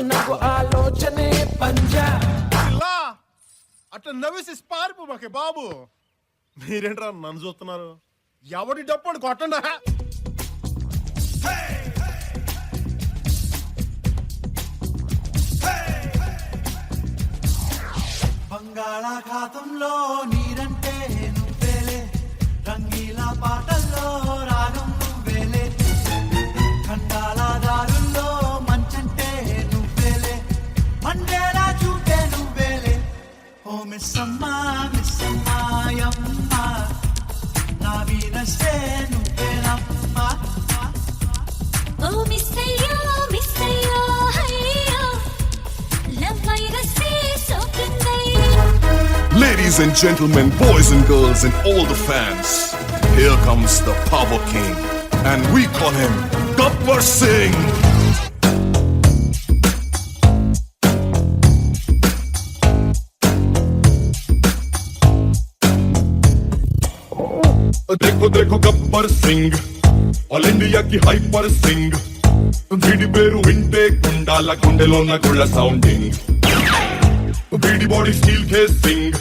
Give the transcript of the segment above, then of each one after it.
వద్దు నాకు ఆలోచనే పంజా. అట్లా నవ్వేసి పారిపోమాకే బాబు. మీరేంట్రా నన్ను చూస్తున్నారు? ఎవడి డప్పుడు కొట్టండా. బంగాళాఖాతంలో నీరంటే నువ్వేలే, రంగీలా పాటల్లో రాగం నువ్వేలే, ఖండాల దారుల్లో మంచంటే నువ్వేలే, మండేలా చూపే నువ్వేలే. ఓ మిస్సమ్మా మిస్సమ్మాయమ్మ నా వీనస్సే నువ్వేనమ్మా. ఓ మిస్సయ్యో మిస్సయ్యో హయ్యో లవ్ వైరస్ సోకిందయ్యో. Ladies and gentlemen, boys and girls and all the fans, here comes the Power King and we call him Gabbar Singh. देखो देखो गब्बर सिंह ऑल इंडिया की हाइपर सिंह వీడి పేరు వింటే కుండాల గుండెలోన గుళ్ళ సౌండింగ్ వీడి బాడీ స్టీల్ కేసింగ్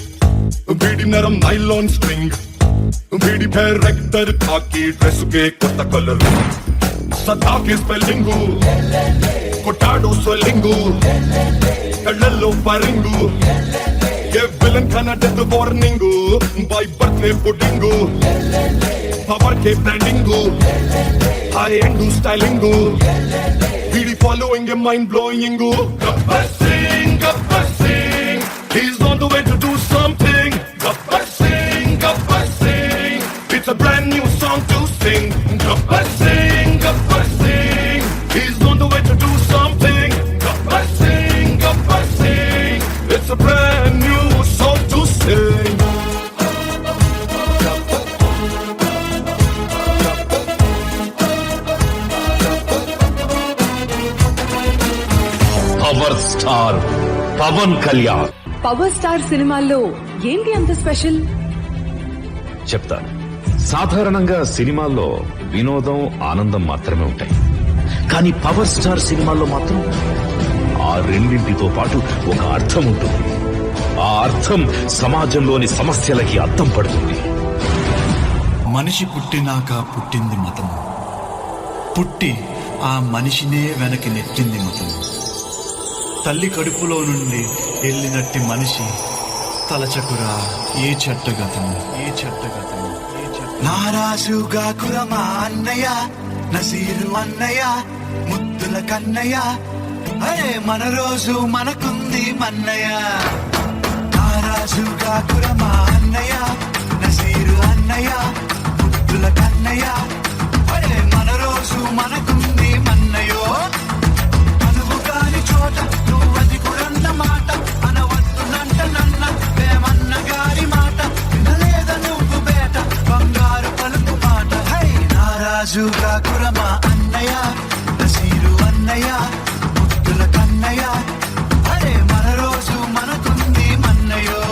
వీడి నరం నైలాన్ స్ట్రింగ్ వీడి డైరెక్టర్ కాకి డ్రెస్ కే కొత్త కలర్ సదా కే స్పెల్లింగ్ కొట్టాడో స్వెల్లింగ్ కళ్ళల్లో పరింగు ఏ విలన్ కన్నా డెత్ వార్నింగ్ బై బర్త్ నే pudding power k branding high end styling really following a mind blowing Gabbar Singh he's on the way to do something Gabbar Singh it's a brand new song to sing Gabbar Singh he's on the way to do something Gabbar Singh it's a brand new song to sing power star Pawan Kalyan. Power star సినిమాల్లో ఏంటి అంత special చెప్తాను. సాధారణంగా సినిమాల్లో వినోదం ఆనందం మాత్రమే ఉంటాయి, కానీ పవర్ స్టార్ సినిమాల్లో మాత్రం ఆ రెండింటితో పాటు ఒక అర్థం ఉంటుంది. ఆ అర్థం సమాజంలోని సమస్యలకి అర్థం పడుతుంది. మనిషి పుట్టినాక పుట్టింది మతము, పుట్టి ఆ మనిషినే వెనక్కి నెట్టింది మతము. తల్లి కడుపులో నుండి వెళ్ళినట్టి మనిషి తలచకురా ఏ చెట్టగతము ఏ చెట్టగతము. నారాజుగా కురమా అన్నయ్య నసీరు అన్నయ్య ముద్దుల కన్నయ్య అరే మన రోజు మనకుంది మన్నయ్య. నారాజుగా కురమా అన్నయ్య నసీరు అన్నయ్య ముద్దుల కన్నయ్య అరే మన రోజు మనకుంది మన్నయ్యో. అనువు కాని చోట నువ్వది కురన్న మాట అనవద్దునంట నన్న వేమన్న గారి మాట వినలేద నువ్వు బేట బంగారు పలుకు మాట. హై నారాజుగా కురమా అన్నయ్య నసీరు అన్నయ్య ముద్దుల కన్నయ్య అరే మన రోజు మనకుంది మన్నయ్యో.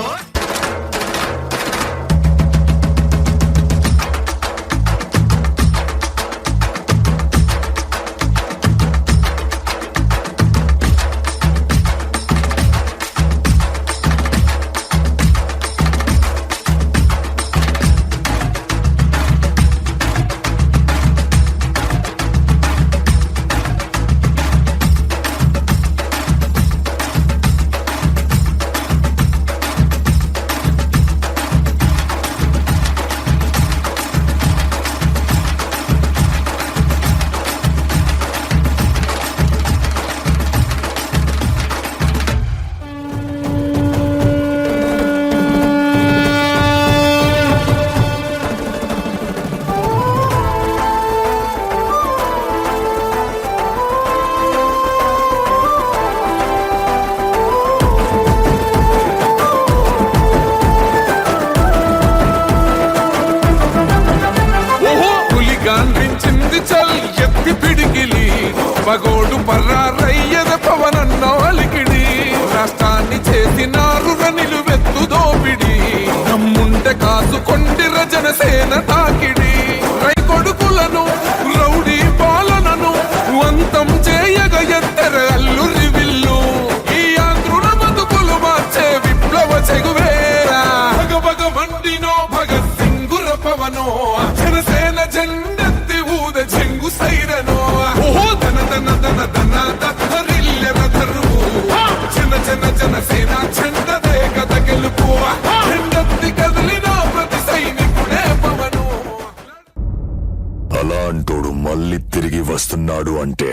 పగోడు పర్రారయ్యద పవనన్నోలికిడి రాష్ట్రాన్ని చేసినారు నిలువెత్తు దోపిడి నమ్ముంటే కాసుకొండి రజనసేన తాకిడి రై కొడుకులను రౌడీ పాలనను అంతం చేయగ ఎత్తర అల్లురి విల్లు దద్దరిల్లెదరువు జన జన జనసేన చెందదే కథ గెలుపు చెండెత్తి కదిలిన ప్రతి సైనికుడే పవను అలా అంటోడు మళ్ళీ తిరిగి వస్తున్నాడు అంటే